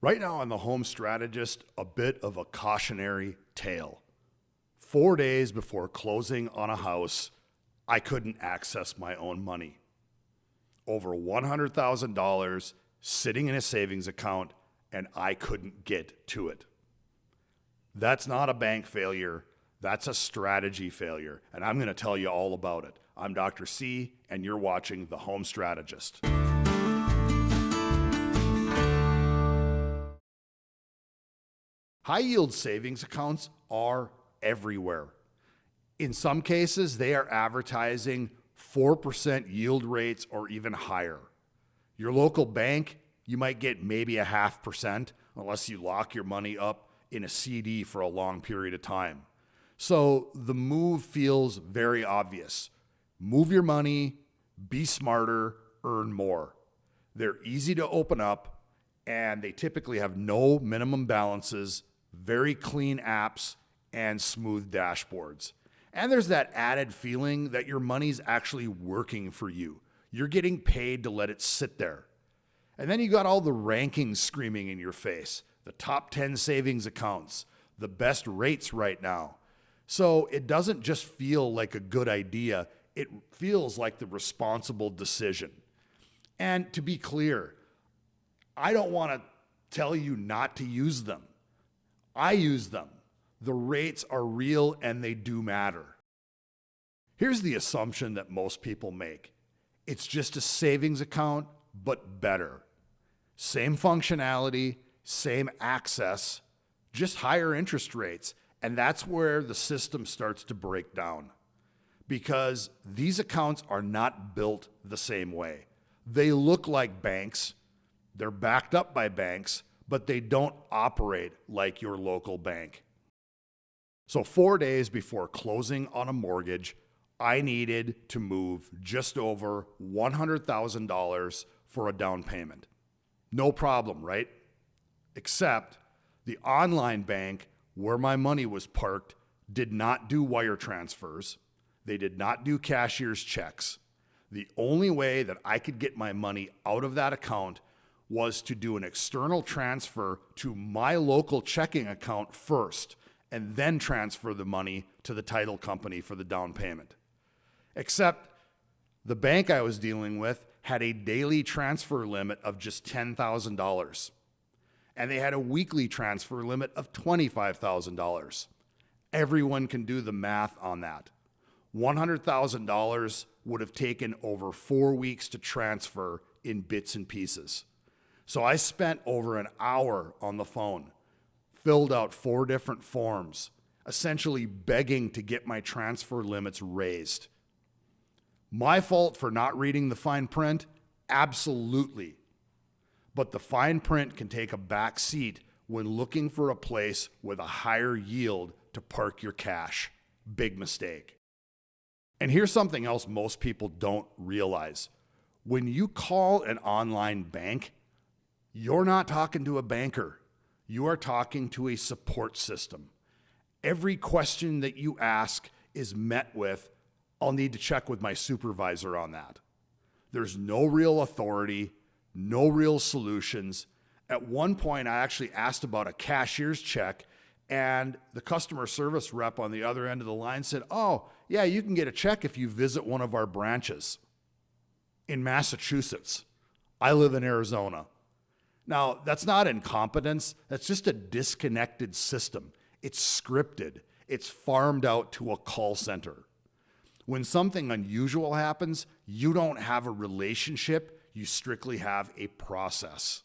Right now on the Home Strategist, a bit of a cautionary tale. 4 days before closing on a house, I couldn't access my own money. Over $100,000 sitting in a savings account, and I couldn't get to it. That's not a bank failure. That's a strategy failure, and I'm going to tell you all about it. I'm Dr. C, and you're watching The Home Strategist. High-yield savings accounts are everywhere. In some cases, they are advertising 4% yield rates or even higher. Your local bank, you might get maybe 0.5% unless you lock your money up in a CD for a long period of time. So the move feels very obvious. Move your money, be smarter, earn more. They're easy to open up, and they typically have no minimum balances, very clean apps, and smooth dashboards. And there's that added feeling that your money's actually working for you. You're getting paid to let it sit there. And then you got all the rankings screaming in your face. The top 10 savings accounts, the best rates right now. So it doesn't just feel like a good idea, it feels like the responsible decision. And to be clear, I don't want to tell you not to use them. I use them. The rates are real and they do matter. Here's the assumption that most people make. It's just a savings account, but better. Same functionality, same access, just higher interest rates. And that's where the system starts to break down. Because these accounts are not built the same way. They look like banks, they're backed up by banks, but they don't operate like your local bank. So 4 days before closing on a mortgage, I needed to move just over $100,000 for a down payment. No problem, right? Except the online bank where my money was parked did not do wire transfers. They did not do cashier's checks. The only way that I could get my money out of that account was to do an external transfer to my local checking account first and then transfer the money to the title company for the down payment. Except the bank I was dealing with had a daily transfer limit of just $10,000. And they had a weekly transfer limit of $25,000. Everyone can do the math on that. $100,000 would have taken over 4 weeks to transfer in bits and pieces. So I spent over an hour on the phone, filled out 4 different forms, essentially begging to get my transfer limits raised. My fault for not reading the fine print? Absolutely. But the fine print can take a back seat when looking for a place with a higher yield to park your cash. Big mistake. And here's something else most people don't realize. When you call an online bank, you're not talking to a banker. You are talking to a support system. Every question that you ask is met with, I'll need to check with my supervisor on that. There's no real authority, no real solutions. At one point, I actually asked about a cashier's check, and the customer service rep on the other end of the line said, "Oh, yeah, you can get a check if you visit one of our branches." In Massachusetts. I live in Arizona. Now, that's not incompetence. That's just a disconnected system. It's scripted. It's farmed out to a call center. When something unusual happens, you don't have a relationship. You strictly have a process.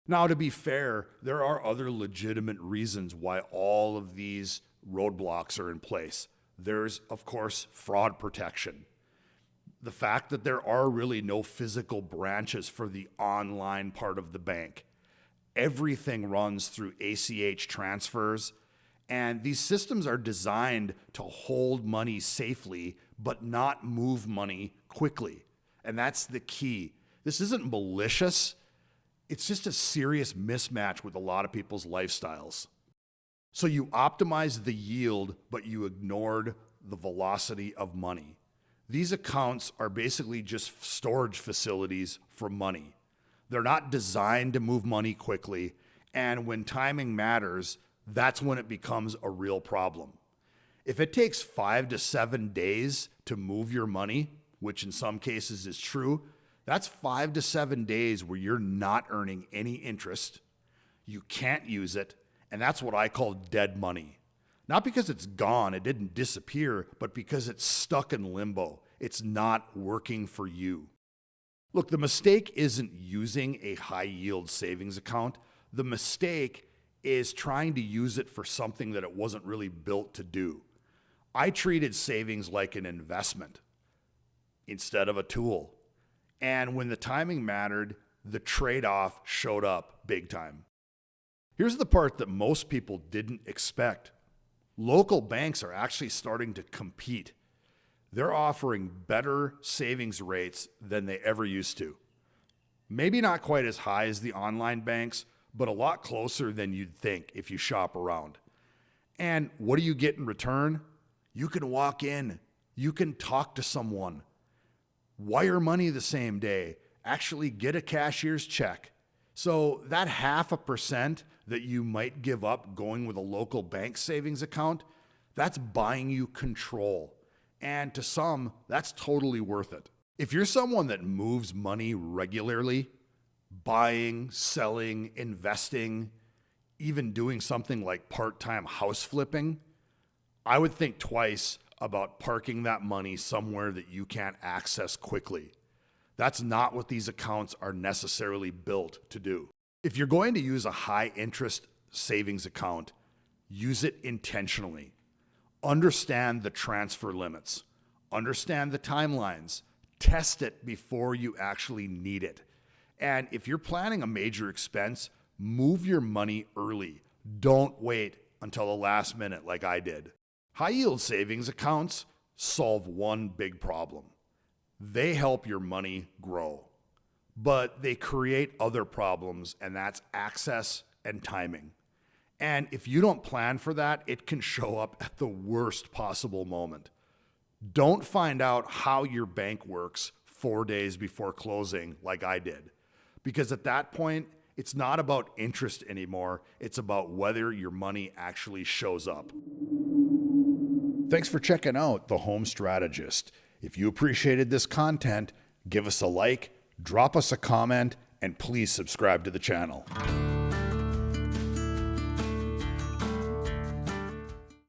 Now, to be fair, there are other legitimate reasons why all of these roadblocks are in place. There's, of course, fraud protection. The fact that there are really no physical branches for the online part of the bank. Everything runs through ACH transfers, and these systems are designed to hold money safely, but not move money quickly. And that's the key. This isn't malicious. It's just a serious mismatch with a lot of people's lifestyles. So you optimized the yield, but you ignored the velocity of money. These accounts are basically just storage facilities for money. They're not designed to move money quickly, And when timing matters, that's when it becomes a real problem. If it takes 5 to 7 days to move your money, which in some cases is true, that's 5 to 7 days where you're not earning any interest. You can't use it. And that's what I call dead money. Not because it's gone, it didn't disappear, but because it's stuck in limbo. It's not working for you. Look, the mistake isn't using a high yield savings account. The mistake is trying to use it for something that it wasn't really built to do. I treated savings like an investment instead of a tool. And when the timing mattered, the trade-off showed up big time. Here's the part that most people didn't expect. Local banks are actually starting to compete. They're offering better savings rates than they ever used to. Maybe not quite as high as the online banks, but a lot closer than you'd think if you shop around. And what do you get in return? You can walk in, you can talk to someone, wire money the same day, actually get a cashier's check. So that 0.5% that you might give up going with a local bank savings account, that's buying you control. And to some, that's totally worth it. If you're someone that moves money regularly, buying, selling, investing, even doing something like part-time house flipping, I would think twice about parking that money somewhere that you can't access quickly. That's not what these accounts are necessarily built to do. If you're going to use a high interest savings account, use it intentionally. Understand the transfer limits. Understand the timelines. Test it before you actually need it. And if you're planning a major expense, move your money early. Don't wait until the last minute like I did. High yield savings accounts solve one big problem. They help your money grow, but they create other problems, and that's access and timing. And if you don't plan for that, it can show up at the worst possible moment. Don't find out how your bank works 4 days before closing like I did, because at that point, it's not about interest anymore. It's about whether your money actually shows up. Thanks for checking out The Home Strategist. If you appreciated this content, give us a like, drop us a comment, and please subscribe to the channel.